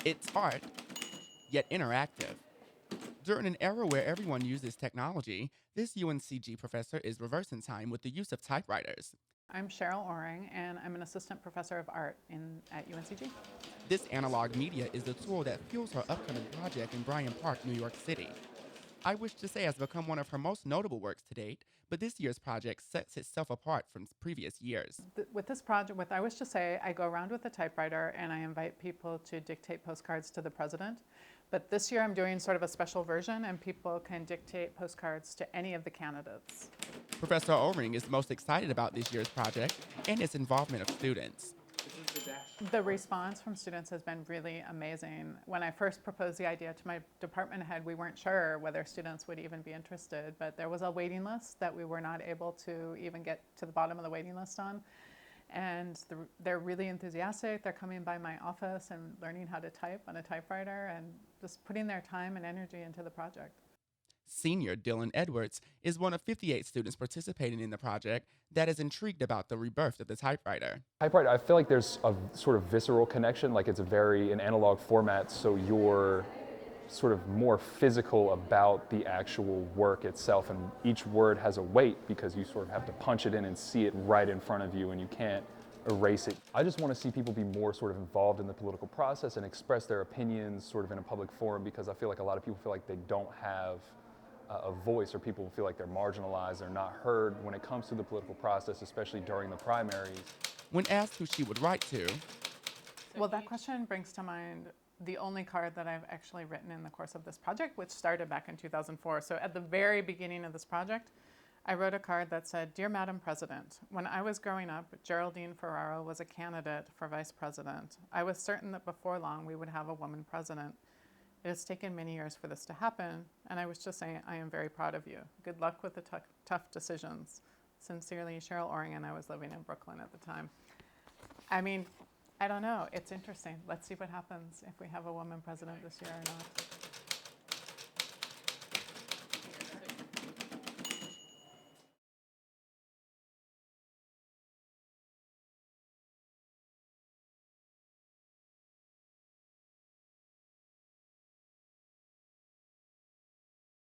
It's smart, yet interactive. During an era where everyone uses technology, this UNCG professor is reversing time with the use of typewriters. I'm Cheryl Oring, and I'm an assistant professor of art at UNCG. This analog media is the tool that fuels her upcoming project in Bryant Park, New York City. I Wish to Say has become one of her most notable works to date, but this year's project sets itself apart from previous years. With this project, with I Wish to Say, I go around with a typewriter and I invite people to dictate postcards to the president. But this year I'm doing sort of a special version, and people can dictate postcards to any of the candidates. Professor O-Ring is most excited about this year's project and its involvement of students. The response from students has been really amazing. When I first proposed the idea to my department head, we weren't sure whether students would even be interested, but there was a waiting list that we were not able to even get to the bottom of the waiting list on. And they're really enthusiastic. They're coming by my office and learning how to type on a typewriter and just putting their time and energy into the project. Senior Dylan Edwards is one of 58 students participating in the project that is intrigued about the rebirth of the typewriter. Typewriter, I feel like there's a sort of visceral connection, like it's an analog format, so you're sort of more physical about the actual work itself, and each word has a weight because you sort of have to punch it in and see it right in front of you, and you can't erase it. I just want to see people be more sort of involved in the political process and express their opinions sort of in a public forum, because I feel like a lot of people feel like they don't have a voice, or people feel like they're marginalized, they're not heard when it comes to the political process, especially during the primaries. When asked who she would write to, Well, that question brings to mind the only card that I've actually written in the course of this project, which started back in 2004. So at the very beginning of this project, I wrote a card that said, "Dear Madam President, when I was growing up, Geraldine Ferraro was a candidate for vice president. I was certain that before long we would have a woman president. It has taken many years for this to happen, and I was just saying I am very proud of you. Good luck with the tough decisions. Sincerely, Cheryl Oring," and I was living in Brooklyn at the time. I mean, I don't know. It's interesting. Let's see what happens if we have a woman president this year or not.